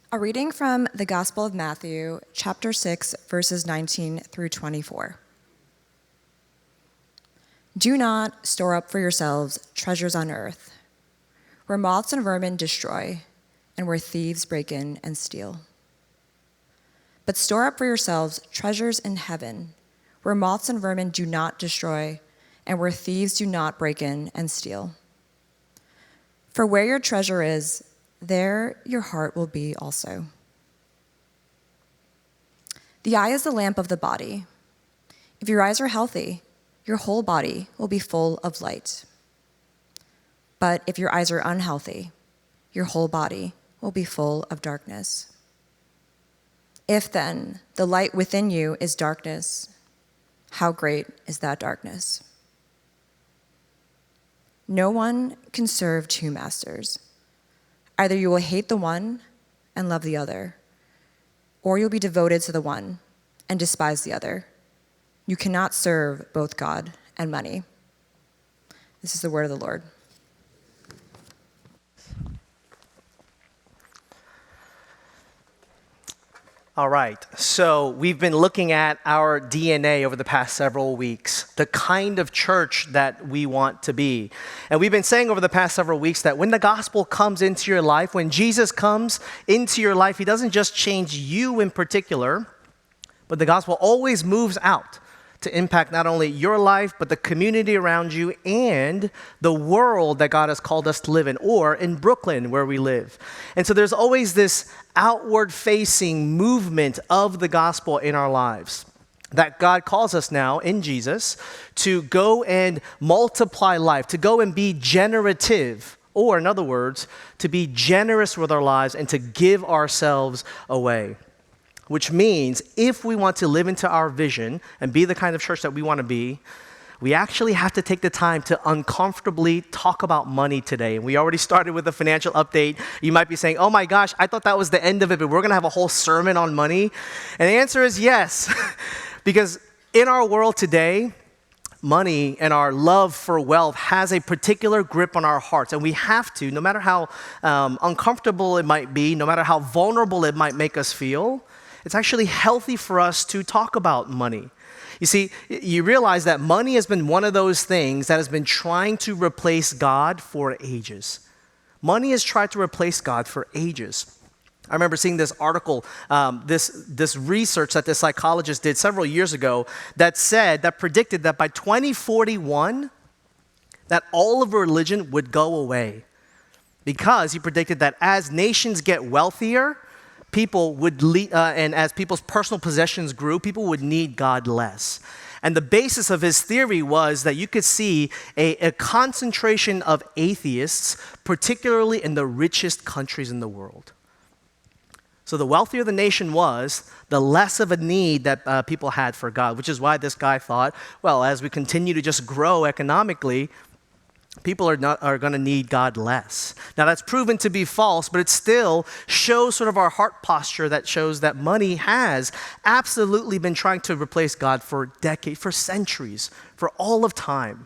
A reading from the Gospel of Matthew, chapter 6, verses 19 through 24. Do not store up for yourselves treasures on earth, where moths and vermin destroy, and where thieves break in and steal. But store up for yourselves treasures in heaven, where moths and vermin do not destroy, and where thieves do not break in and steal. For where your treasure is, there your heart will be also. The eye is the lamp of the body. If your eyes are healthy, your whole body will be full of light. But if your eyes are unhealthy, your whole body will be full of darkness. If then the light within you is darkness, how great is that darkness? No one can serve two masters. Either you will hate the one and love the other, or you'll be devoted to the one and despise the other. You cannot serve both God and money. This is the word of the Lord. All right, so we've been looking at our DNA over the past several weeks, the kind of church that we want to be. And we've been saying over the past several weeks that when the gospel comes into your life, when Jesus comes into your life, he doesn't just change you in particular, but the gospel always moves out to impact not only your life, but the community around you and the world that God has called us to live in, or in Brooklyn where we live. And so there's always this outward-facing movement of the gospel in our lives that God calls us now in Jesus to go and multiply life, to go and be generative, or in other words, to be generous with our lives and to give ourselves away. Which means if we want to live into our vision and be the kind of church that we want to be, we actually have to take the time to uncomfortably talk about money today. And we already started with a financial update. You might be saying, oh my gosh, I thought that was the end of it, but we're going to have a whole sermon on money. And the answer is yes. Because in our world today, money and our love for wealth has a particular grip on our hearts. And we have to, no matter how uncomfortable it might be, no matter how vulnerable it might make us feel, it's actually healthy for us to talk about money. You see, you realize that money has been one of those things that has been trying to replace God for ages. Money has tried to replace God for ages. I remember seeing this article, this research that this psychologist did several years ago that predicted that by 2041, that all of religion would go away. Because he predicted that as nations get wealthier, people would and as people's personal possessions grew, people would need God less. And the basis of his theory was that you could see a concentration of atheists, particularly in the richest countries in the world. So the wealthier the nation was, the less of a need that people had for God, which is why this guy thought, well, as we continue to just grow economically, people are going to need God less. Now that's proven to be false, but it still shows sort of our heart posture that shows that money has absolutely been trying to replace God for decades, for centuries, for all of time.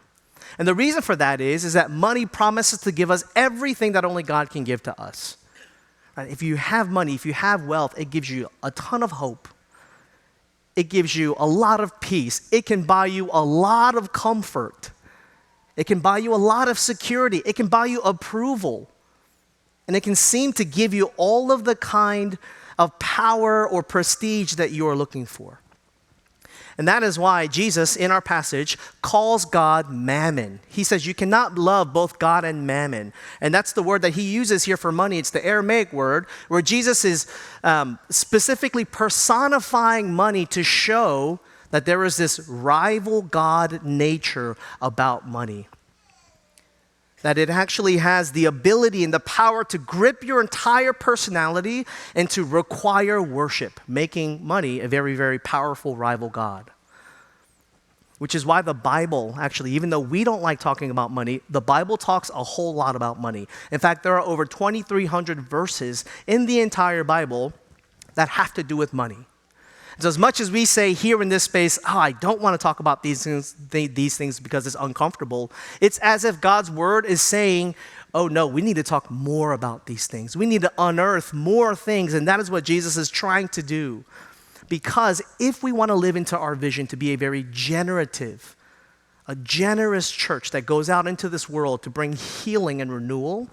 And the reason for that is that money promises to give us everything that only God can give to us. Right? If you have money, if you have wealth, it gives you a ton of hope. It gives you a lot of peace. It can buy you a lot of comfort. It can buy you a lot of security. It can buy you approval. And it can seem to give you all of the kind of power or prestige that you are looking for. And that is why Jesus, in our passage, calls God mammon. He says you cannot love both God and mammon. And that's the word that he uses here for money. It's the Aramaic word where Jesus is specifically personifying money to show that there is this rival God nature about money. That it actually has the ability and the power to grip your entire personality and to require worship, making money a very, very powerful rival God. Which is why the Bible, actually, even though we don't like talking about money, the Bible talks a whole lot about money. In fact, there are over 2,300 verses in the entire Bible that have to do with money. So as much as we say here in this space, I don't want to talk about these things because it's uncomfortable, it's as if God's word is saying oh no, we need to talk more about these things. We need to unearth more things, and that is what Jesus is trying to do. Because if we want to live into our vision to be a very generative, a generous church that goes out into this world to bring healing and renewal,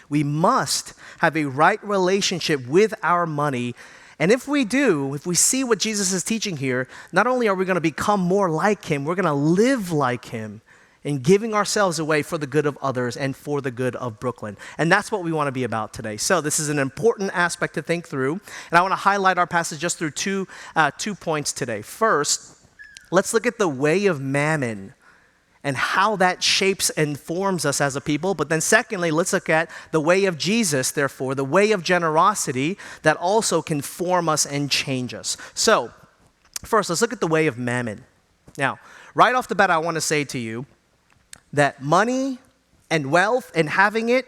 we must have a right relationship with our money. And if we do, if we see what Jesus is teaching here, not only are we going to become more like him, we're going to live like him in giving ourselves away for the good of others and for the good of Brooklyn. And that's what we want to be about today. So this is an important aspect to think through. And I want to highlight our passage just through two points today. First, let's look at the way of mammon and how that shapes and forms us as a people. But then secondly, let's look at the way of Jesus, therefore, the way of generosity that also can form us and change us. So first, let's look at the way of mammon. Now, right off the bat, I want to say to you that money and wealth and having it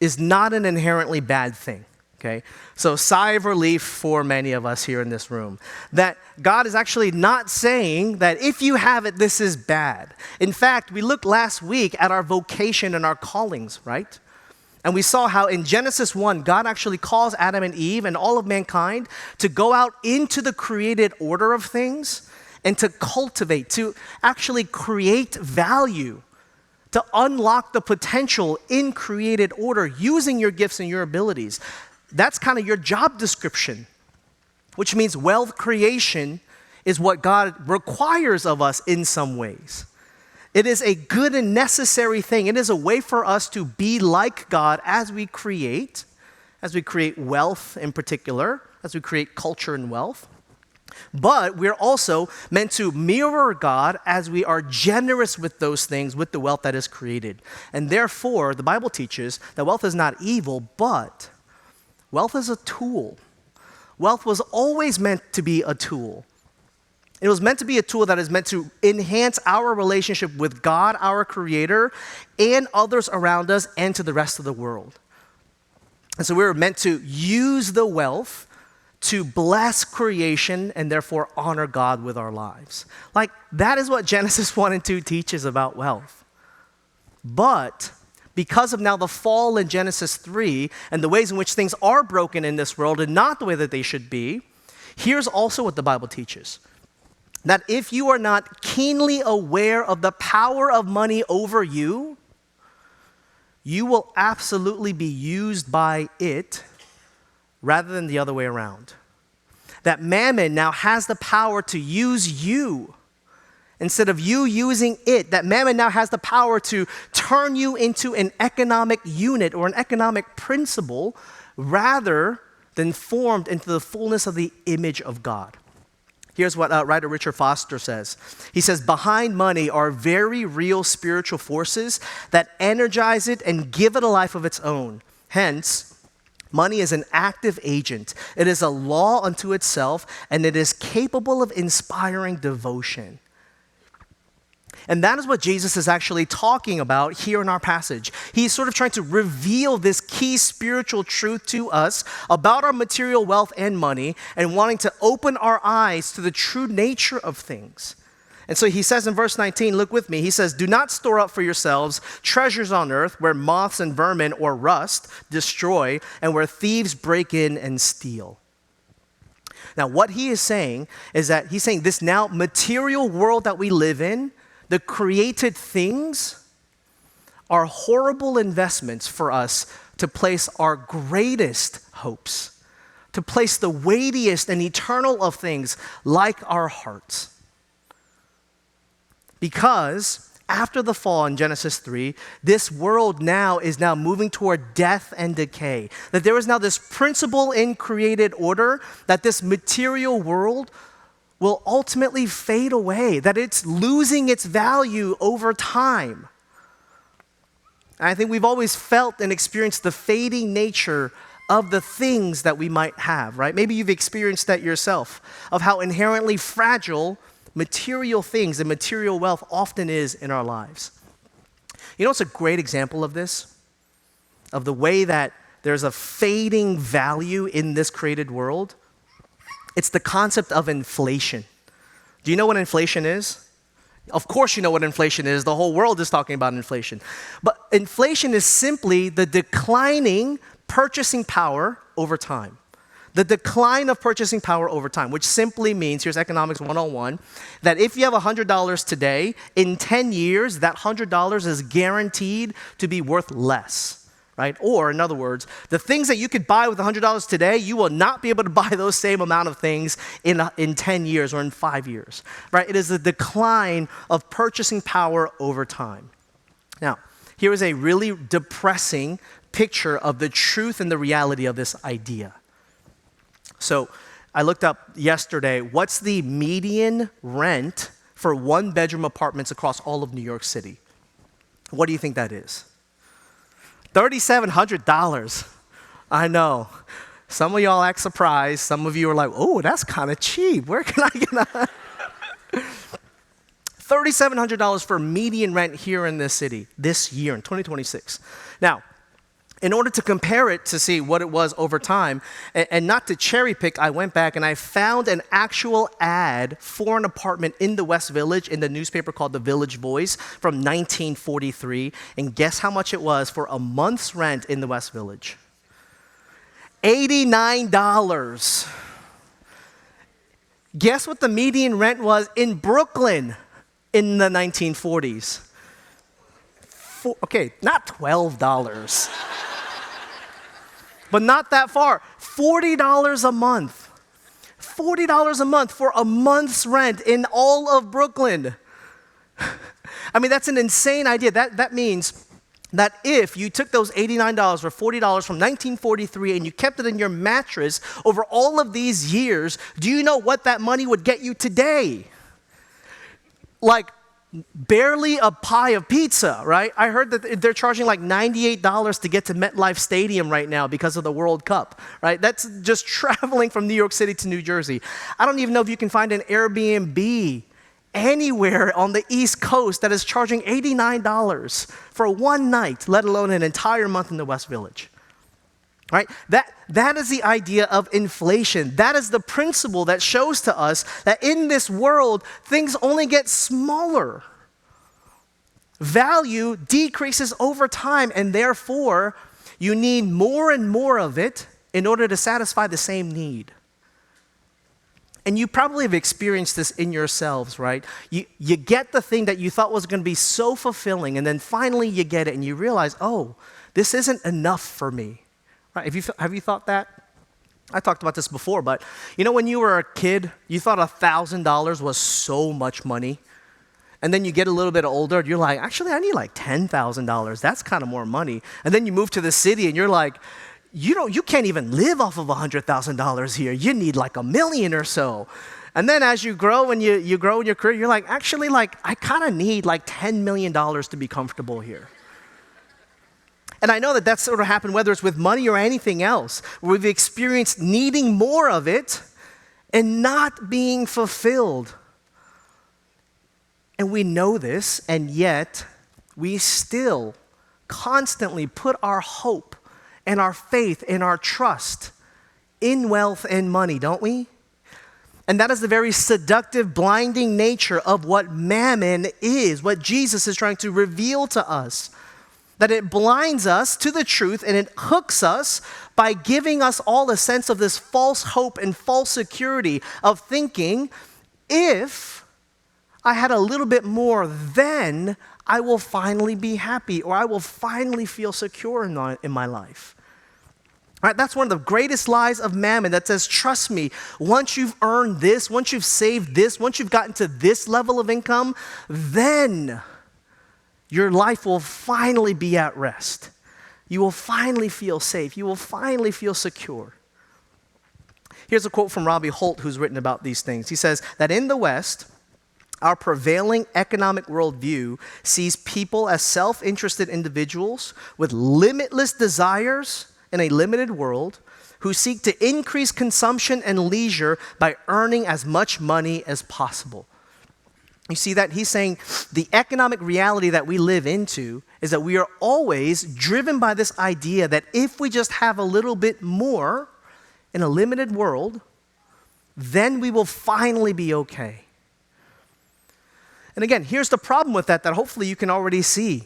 is not an inherently bad thing. Okay, so sigh of relief for many of us here in this room, that God is actually not saying that if you have it, this is bad. In fact, we looked last week at our vocation and our callings, right? And we saw how in Genesis 1, God actually calls Adam and Eve and all of mankind to go out into the created order of things and to cultivate, to actually create value, to unlock the potential in created order using your gifts and your abilities. That's kind of your job description, which means wealth creation is what God requires of us in some ways. It is a good and necessary thing. It is a way for us to be like God as we create wealth in particular, as we create culture and wealth. But we're also meant to mirror God as we are generous with those things, with the wealth that is created. And therefore, the Bible teaches that wealth is not evil, but wealth is a tool. Wealth was always meant to be a tool. It was meant to be a tool that is meant to enhance our relationship with God, our Creator, and others around us, and to the rest of the world. And so we're meant to use the wealth to bless creation and therefore honor God with our lives. Like, that is what Genesis 1 and 2 teaches about wealth. But because of now the fall in Genesis 3 and the ways in which things are broken in this world and not the way that they should be, here's also what the Bible teaches. That if you are not keenly aware of the power of money over you, you will absolutely be used by it rather than the other way around. That mammon now has the power to use you instead of you using it. That mammon now has the power to turn you into an economic unit or an economic principle rather than formed into the fullness of the image of God. Here's what writer Richard Foster says. He says, behind money are very real spiritual forces that energize it and give it a life of its own. Hence, money is an active agent. It is a law unto itself, and it is capable of inspiring devotion. And that is what Jesus is actually talking about here in our passage. He's sort of trying to reveal this key spiritual truth to us about our material wealth and money and wanting to open our eyes to the true nature of things. And so he says in verse 19, look with me, he says, do not store up for yourselves treasures on earth where moths and vermin or rust destroy and where thieves break in and steal. Now, what he is saying is that he's saying this now material world that we live in, the created things are horrible investments for us to place our greatest hopes, to place the weightiest and eternal of things like our hearts. Because after the fall in Genesis 3, this world now is moving toward death and decay. That there is now this principle in created order that this material world will ultimately fade away, that it's losing its value over time. And I think we've always felt and experienced the fading nature of the things that we might have, right? Maybe you've experienced that yourself, of how inherently fragile material things and material wealth often is in our lives. You know what's a great example of this? Of the way that there's a fading value in this created world? It's the concept of inflation. Do you know what inflation is? Of course you know what inflation is. The whole world is talking about inflation. But inflation is simply the declining purchasing power over time. The decline of purchasing power over time, which simply means, here's economics 101, that if you have $100 today, in 10 years, that $100 is guaranteed to be worth less, right? Or, in other words, the things that you could buy with $100 today, you will not be able to buy those same amount of things in 10 years or in 5 years, right? It is the decline of purchasing power over time. Now, here is a really depressing picture of the truth and the reality of this idea. So I looked up yesterday, what's the median rent for one-bedroom apartments across all of New York City? What do you think that is? $3,700. I know. Some of y'all act surprised. Some of you are like, oh, that's kind of cheap. Where can I get that? $3,700 for median rent here in this city this year in 2026. Now, in order to compare it to see what it was over time, and not to cherry pick, I went back and I found an actual ad for an apartment in the West Village in the newspaper called The Village Voice from 1943. And guess how much it was for a month's rent in the West Village? $89. Guess what the median rent was in Brooklyn in the 1940s? Okay, not $12. But not that far, $40 a month. $40 a month for a month's rent in all of Brooklyn. I mean, that's an insane idea. That means that if you took those $89 or $40 from 1943 and you kept it in your mattress over all of these years, do you know what that money would get you today? Like, barely a pie of pizza, right? I heard that they're charging like $98 to get to MetLife Stadium right now because of the World Cup, right? That's just traveling from New York City to New Jersey. I don't even know if you can find an Airbnb anywhere on the East Coast that is charging $89 for one night, let alone an entire month in the West Village. Right? That is the idea of inflation. That is the principle that shows to us that in this world, things only get smaller. Value decreases over time, and therefore, you need more and more of it in order to satisfy the same need. And you probably have experienced this in yourselves, right? You get the thing that you thought was going to be so fulfilling, and then finally you get it, and you realize, oh, this isn't enough for me. Right, have you thought that? I talked about this before, but you know when you were a kid, you thought $1,000 was so much money. And then you get a little bit older, and you're like, actually, I need like $10,000. That's kind of more money. And then you move to the city, and you're like, you can't even live off of $100,000 here. You need like $1 million or so. And then as you grow and you grow in your career, you're like, actually, like I kind of need like $10 million to be comfortable here. And I know that that's sort of happened whether it's with money or anything else, where we've experienced needing more of it and not being fulfilled. And we know this, and yet we still constantly put our hope and our faith and our trust in wealth and money, don't we? And that is the very seductive, blinding nature of what mammon is, what Jesus is trying to reveal to us. That it blinds us to the truth and it hooks us by giving us all a sense of this false hope and false security of thinking, if I had a little bit more, then I will finally be happy or I will finally feel secure in my life. Right? That's one of the greatest lies of mammon that says, trust me, once you've earned this, once you've saved this, once you've gotten to this level of income, then your life will finally be at rest. You will finally feel safe. You will finally feel secure. Here's a quote from Robbie Holt, who's written about these things. He says that in the West, our prevailing economic worldview sees people as self-interested individuals with limitless desires in a limited world who seek to increase consumption and leisure by earning as much money as possible. You see that? He's saying the economic reality that we live into is that we are always driven by this idea that if we just have a little bit more in a limited world, then we will finally be okay. And again, here's the problem with that hopefully you can already see.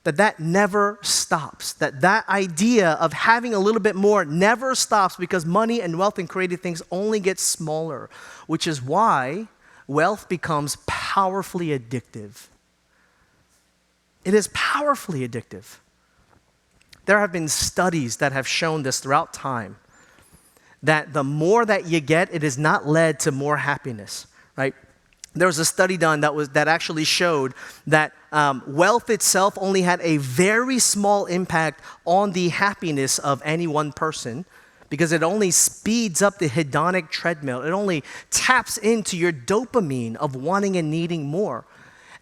That never stops. That idea of having a little bit more never stops because money and wealth and created things only get smaller, which is why wealth becomes powerfully addictive. It is powerfully addictive. There have been studies that have shown this throughout time, that the more that you get, it has not led to more happiness, right? There was a study done that actually showed that wealth itself only had a very small impact on the happiness of any one person because it only speeds up the hedonic treadmill. It only taps into your dopamine of wanting and needing more.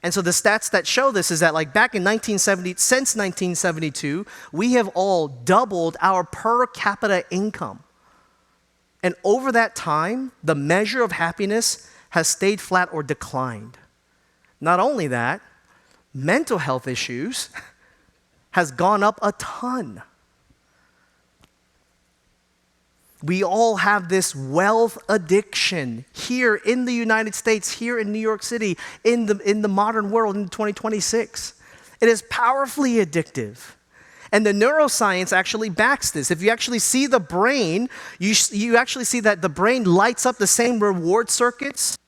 And so the stats that show this is that like back in since 1972, we have all doubled our per capita income. And over that time, the measure of happiness has stayed flat or declined. Not only that, mental health issues has gone up a ton. We all have this wealth addiction here in the United States, here in New York City, in the modern world in 2026. It is powerfully addictive. And the neuroscience actually backs this. If you actually see the brain, you actually see that the brain lights up the same reward circuits.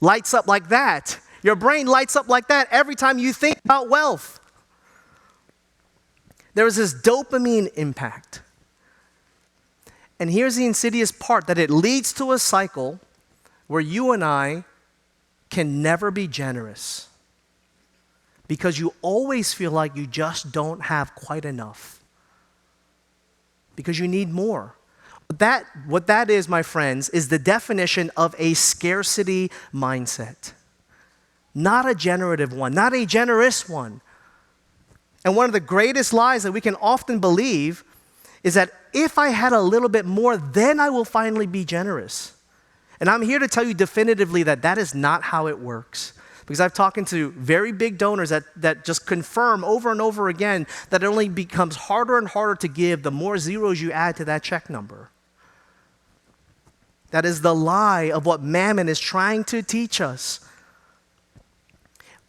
Lights up like that. Your brain lights up like that every time you think about wealth. There is this dopamine impact. And here's the insidious part, that it leads to a cycle where you and I can never be generous because you always feel like you just don't have quite enough because you need more. What that is, my friends, is the definition of a scarcity mindset. Not a generative one, not a generous one. And one of the greatest lies that we can often believe is that if I had a little bit more, then I will finally be generous. And I'm here to tell you definitively that is not how it works. Because I've talked to very big donors that just confirm over and over again that it only becomes harder and harder to give the more zeros you add to that check number. That is the lie of what Mammon is trying to teach us.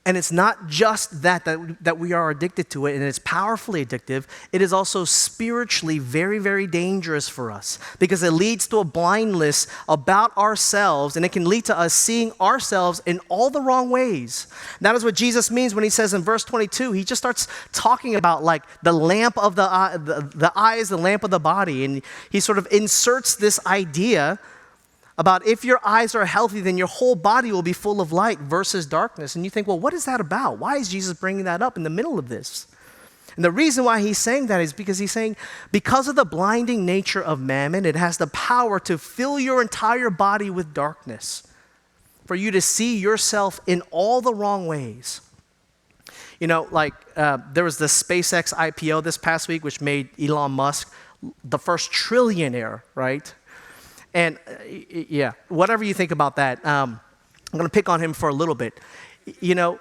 And it's not just that we are addicted to it, and it's powerfully addictive. It is also spiritually very, very dangerous for us because it leads to a blindness about ourselves, and it can lead to us seeing ourselves in all the wrong ways. That is what Jesus means when he says in verse 22, he just starts talking about like the lamp of the eye is the lamp of the body, and he sort of inserts this idea about if your eyes are healthy, then your whole body will be full of light versus darkness. And you think, well, what is that about? Why is Jesus bringing that up in the middle of this? And the reason why he's saying that is because he's saying, because of the blinding nature of mammon, it has the power to fill your entire body with darkness, for you to see yourself in all the wrong ways. You know, like there was the SpaceX IPO this past week, which made Elon Musk the first trillionaire, right? And yeah, whatever you think about that, I'm going to pick on him for a little bit. You know,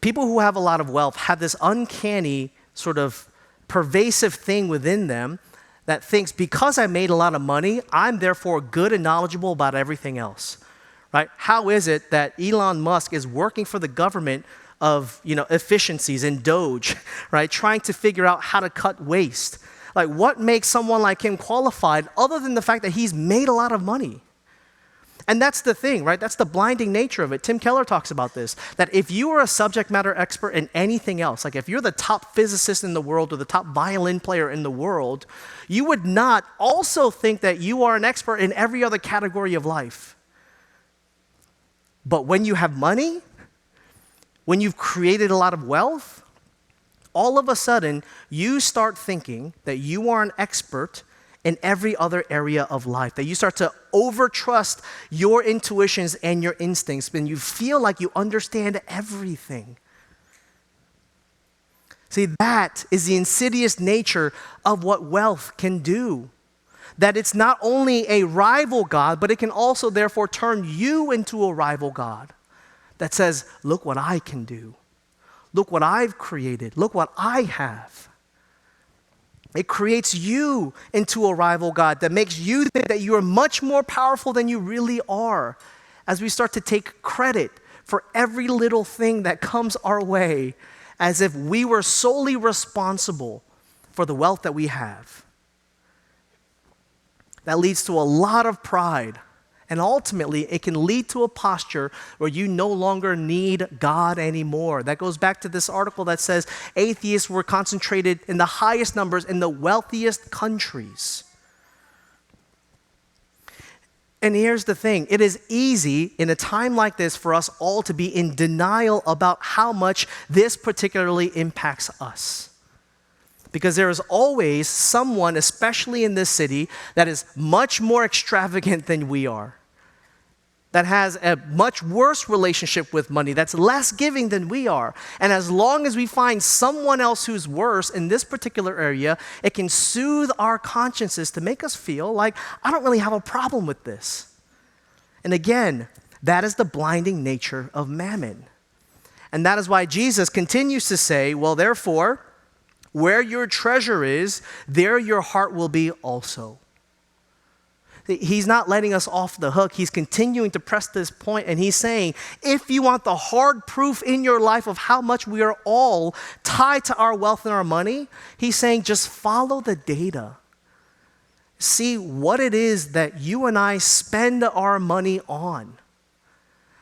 people who have a lot of wealth have this uncanny sort of pervasive thing within them that thinks because I made a lot of money, I'm therefore good and knowledgeable about everything else, right? How is it that Elon Musk is working for the government of, efficiencies in Doge, right? Trying to figure out how to cut waste. Like, what makes someone like him qualified other than the fact that he's made a lot of money? And that's the thing, right? That's the blinding nature of it. Tim Keller talks about this, that if you are a subject matter expert in anything else, like if you're the top physicist in the world or the top violin player in the world, you would not also think that you are an expert in every other category of life. But when you have money, when you've created a lot of wealth, all of a sudden, you start thinking that you are an expert in every other area of life, that you start to overtrust your intuitions and your instincts, and you feel like you understand everything. See, that is the insidious nature of what wealth can do. That it's not only a rival God, but it can also therefore turn you into a rival God that says, look what I can do. Look what I've created. Look what I have. It creates you into a rival God that makes you think that you are much more powerful than you really are, as we start to take credit for every little thing that comes our way as if we were solely responsible for the wealth that we have. That leads to a lot of pride. And ultimately, it can lead to a posture where you no longer need God anymore. That goes back to this article that says atheists were concentrated in the highest numbers in the wealthiest countries. And here's the thing. It is easy in a time like this for us all to be in denial about how much this particularly impacts us. Because there is always someone, especially in this city, that is much more extravagant than we are, that has a much worse relationship with money, that's less giving than we are. And as long as we find someone else who's worse in this particular area, it can soothe our consciences to make us feel like, I don't really have a problem with this. And again, that is the blinding nature of mammon. And that is why Jesus continues to say, well, therefore, where your treasure is, there your heart will be also. He's not letting us off the hook. He's continuing to press this point, and he's saying, if you want the hard proof in your life of how much we are all tied to our wealth and our money, he's saying, just follow the data. See what it is that you and I spend our money on.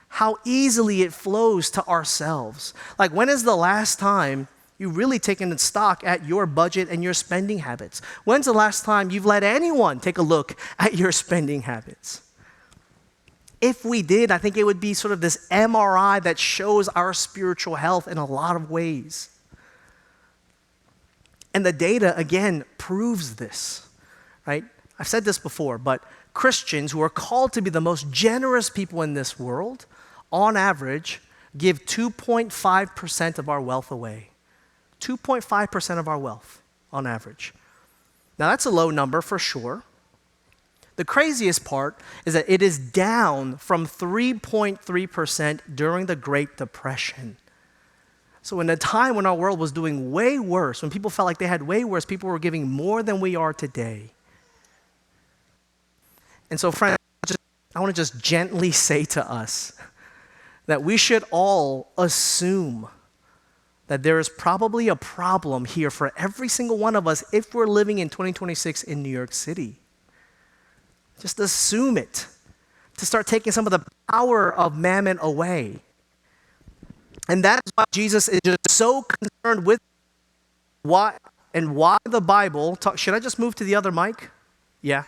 How easily it flows to ourselves. Like, when is the last time you've really taken stock at your budget and your spending habits? When's the last time you've let anyone take a look at your spending habits? If we did, I think it would be sort of this MRI that shows our spiritual health in a lot of ways. And the data, again, proves this, right? I've said this before, but Christians who are called to be the most generous people in this world, on average, give 2.5% of our wealth away. 2.5% of our wealth on average. Now, that's a low number for sure. The craziest part is that it is down from 3.3% during the Great Depression. So in a time when our world was doing way worse, when people felt like they had way worse, people were giving more than we are today. And so, friends, I want to just gently say to us that we should all assume that there is probably a problem here for every single one of us if we're living in 2026 in New York City. Just assume it, to start taking some of the power of mammon away. And that is why Jesus is just so concerned with why the Bible should I just move to the other mic? Yeah.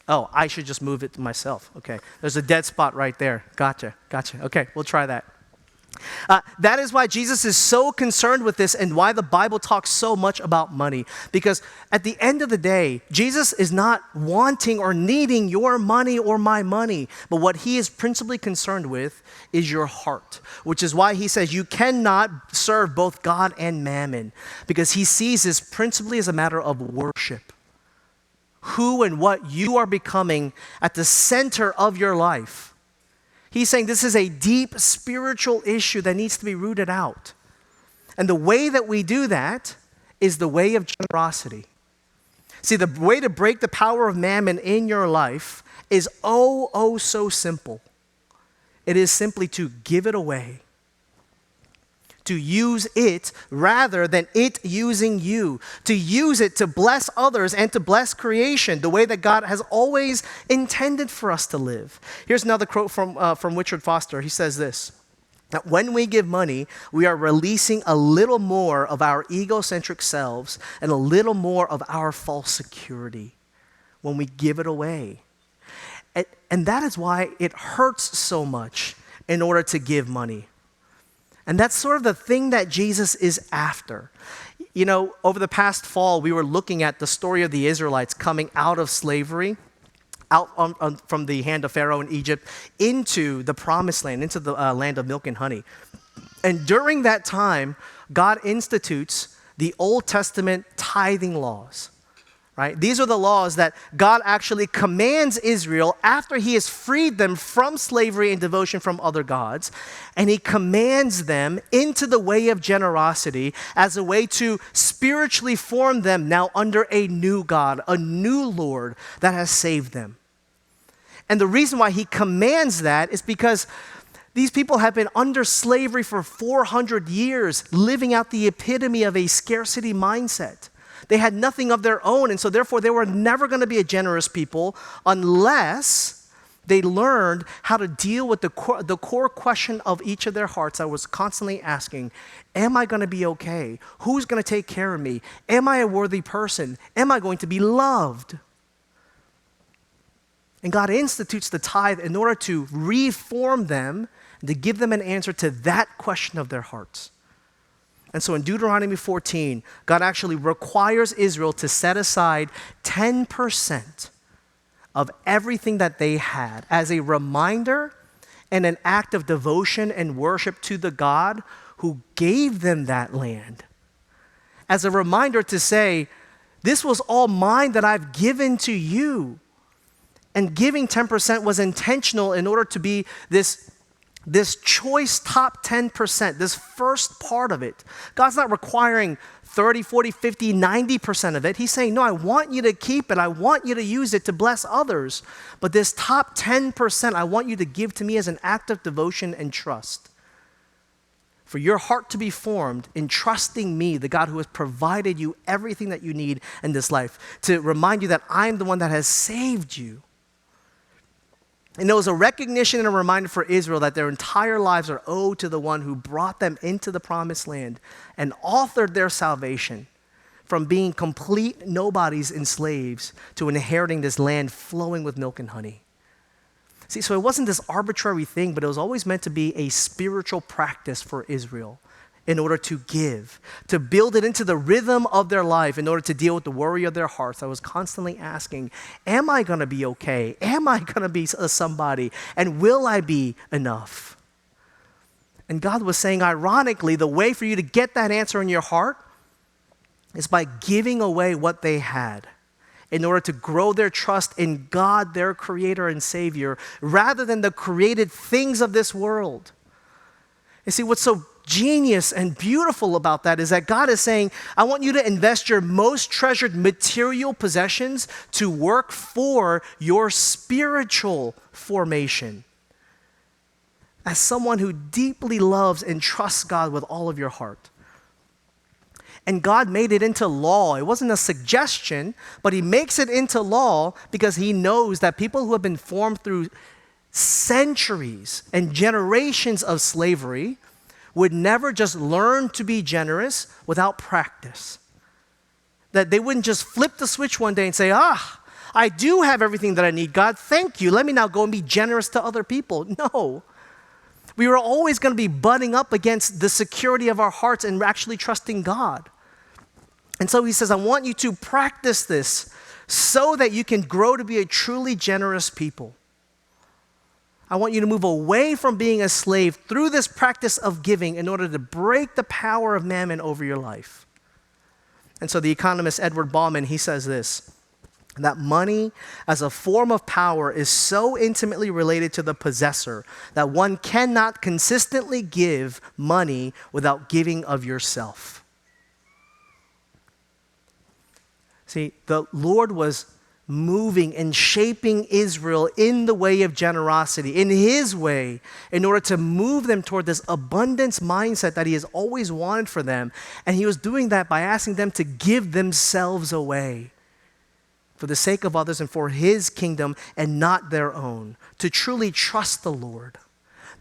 Oh, I should just move it to myself. Okay. There's a dead spot right there. Gotcha. Okay, we'll try that. That is why Jesus is so concerned with this and why the Bible talks so much about money. Because at the end of the day, Jesus is not wanting or needing your money or my money, but what he is principally concerned with is your heart, which is why he says you cannot serve both God and mammon, because he sees this principally as a matter of worship. Who and what you are becoming at the center of your life. He's saying this is a deep spiritual issue that needs to be rooted out. And the way that we do that is the way of generosity. See, the way to break the power of mammon in your life is so simple. It is simply to give it away. To use it rather than it using you. To use it to bless others and to bless creation the way that God has always intended for us to live. Here's another quote from Richard Foster. He says this, that when we give money, we are releasing a little more of our egocentric selves and a little more of our false security when we give it away. And that is why it hurts so much in order to give money. And that's sort of the thing that Jesus is after. You know, over the past fall, we were looking at the story of the Israelites coming out of slavery, from the hand of Pharaoh in Egypt, into the promised land, into the land of milk and honey. And during that time, God institutes the Old Testament tithing laws. right? These are the laws that God actually commands Israel after he has freed them from slavery and devotion from other gods. And he commands them into the way of generosity as a way to spiritually form them now under a new God, a new Lord that has saved them. And the reason why he commands that is because these people have been under slavery for 400 years, living out the epitome of a scarcity mindset. They had nothing of their own, and so therefore they were never going to be a generous people unless they learned how to deal with the core question of each of their hearts. I was constantly asking, am I going to be okay? Who's going to take care of me? Am I a worthy person? Am I going to be loved? And God institutes the tithe in order to reform them, to give them an answer to that question of their hearts. And so in Deuteronomy 14, God actually requires Israel to set aside 10% of everything that they had as a reminder and an act of devotion and worship to the God who gave them that land. As a reminder to say, this was all mine that I've given to you. And giving 10% was intentional in order to be this choice top 10%, this first part of it. God's not requiring 30, 40, 50, 90% of it. He's saying, no, I want you to keep it. I want you to use it to bless others. But this top 10%, I want you to give to me as an act of devotion and trust. For your heart to be formed in trusting me, the God who has provided you everything that you need in this life, to remind you that I'm the one that has saved you. And it was a recognition and a reminder for Israel that their entire lives are owed to the one who brought them into the promised land and authored their salvation from being complete nobodies and slaves to inheriting this land flowing with milk and honey. See, so it wasn't this arbitrary thing, but it was always meant to be a spiritual practice for Israel in order to give, to build it into the rhythm of their life in order to deal with the worry of their hearts. I was constantly asking, am I going to be okay? Am I going to be somebody? And will I be enough? And God was saying, ironically, the way for you to get that answer in your heart is by giving away what they had in order to grow their trust in God, their creator and savior, rather than the created things of this world. You see, what's so genius and beautiful about that is that God is saying, I want you to invest your most treasured material possessions to work for your spiritual formation. As someone who deeply loves and trusts God with all of your heart. And God made it into law. It wasn't a suggestion, but he makes it into law because he knows that people who have been formed through centuries and generations of slavery would never just learn to be generous without practice. That they wouldn't just flip the switch one day and say, I do have everything that I need. God, thank you. Let me now go and be generous to other people. No. We were always going to be butting up against the security of our hearts and actually trusting God. And so he says, I want you to practice this so that you can grow to be a truly generous people. I want you to move away from being a slave through this practice of giving in order to break the power of mammon over your life. And so the economist Edward Bauman, he says this, that money as a form of power is so intimately related to the possessor that one cannot consistently give money without giving of yourself. See, the Lord was moving and shaping Israel in the way of generosity, in his way, in order to move them toward this abundance mindset that he has always wanted for them. And he was doing that by asking them to give themselves away for the sake of others and for his kingdom and not their own, to truly trust the Lord.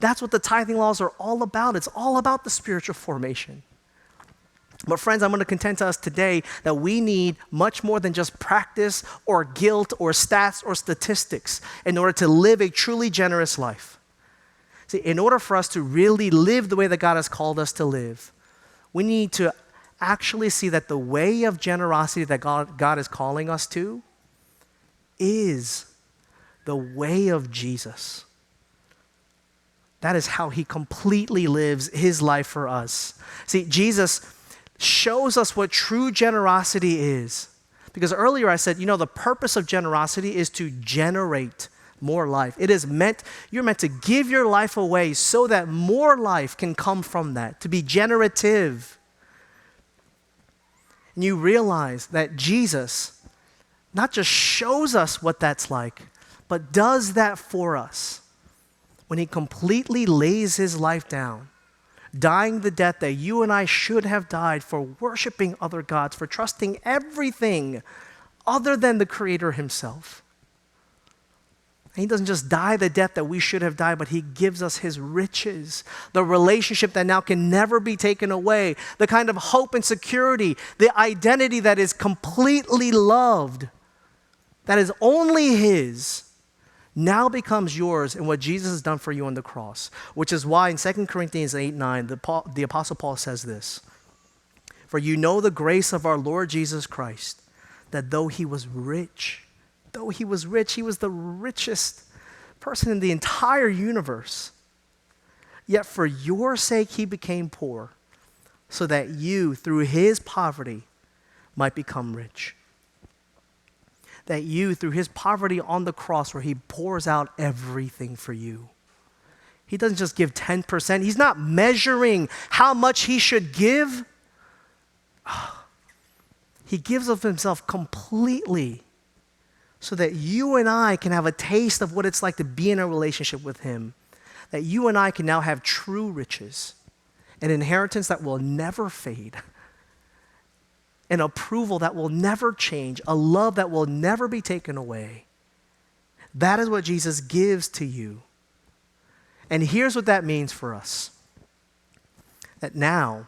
That's what the tithing laws are all about. It's all about the spiritual formation. But friends, I'm going to contend to us today that we need much more than just practice or guilt or stats or statistics in order to live a truly generous life. See, in order for us to really live the way that God has called us to live, we need to actually see that the way of generosity that God is calling us to is the way of Jesus. That is how he completely lives his life for us. See, Jesus shows us what true generosity is Because earlier I said, the purpose of generosity is to generate more life. You're meant to give your life away so that more life can come from that, to be generative. And you realize that Jesus not just shows us what that's like, but does that for us when he completely lays his life down, dying the death that you and I should have died for worshiping other gods, for trusting everything other than the Creator himself. And he doesn't just die the death that we should have died, but he gives us his riches, the relationship that now can never be taken away, the kind of hope and security, the identity that is completely loved, that is only his, now becomes yours in what Jesus has done for you on the cross, which is why in 2 Corinthians 8:9, the Apostle Paul says this, "For you know the grace of our Lord Jesus Christ, that though he was rich, he was the richest person in the entire universe, yet for your sake he became poor, so that you, through his poverty, might become rich." That you, through his poverty on the cross, where he pours out everything for you. He doesn't just give 10%. He's not measuring how much he should give. He gives of himself completely so that you and I can have a taste of what it's like to be in a relationship with him. That you and I can now have true riches, an inheritance that will never fade, an approval that will never change, a love that will never be taken away. That is what Jesus gives to you. And here's what that means for us. That now,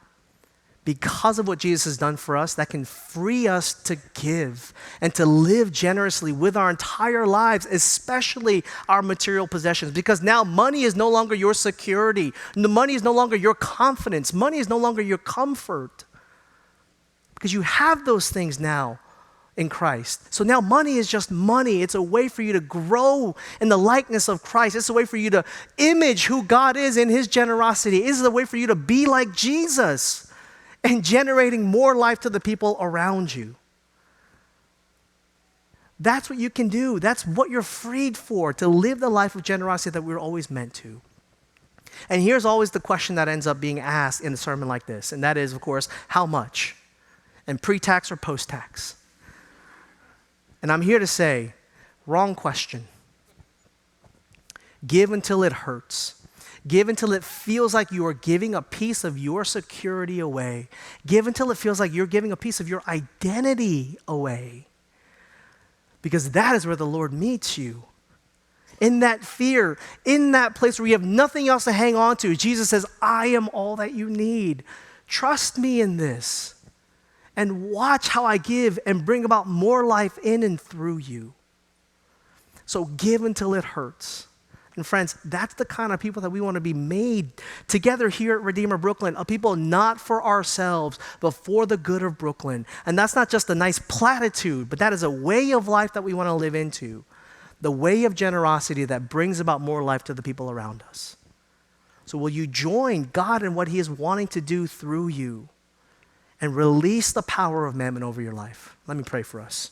because of what Jesus has done for us, that can free us to give and to live generously with our entire lives, especially our material possessions. Because now money is no longer your security. Money is no longer your confidence. Money is no longer your comfort. Because you have those things now in Christ. So now money is just money. It's a way for you to grow in the likeness of Christ. It's a way for you to image who God is in his generosity. It's a way for you to be like Jesus and generating more life to the people around you. That's what you can do. That's what you're freed for, to live the life of generosity that we were always meant to. And here's always the question that ends up being asked in a sermon like this, and that is, of course, how much? And pre-tax or post-tax? And I'm here to say, wrong question. Give until it hurts. Give until it feels like you are giving a piece of your security away. Give until it feels like you're giving a piece of your identity away. Because that is where the Lord meets you. In that fear, in that place where you have nothing else to hang on to, Jesus says, I am all that you need. Trust me in this. And watch how I give and bring about more life in and through you. So give until it hurts. And friends, that's the kind of people that we want to be made together here at Redeemer Brooklyn, a people not for ourselves, but for the good of Brooklyn. And that's not just a nice platitude, but that is a way of life that we want to live into. The way of generosity that brings about more life to the people around us. So will you join God in what he is wanting to do through you? And release the power of mammon over your life. Let me pray for us.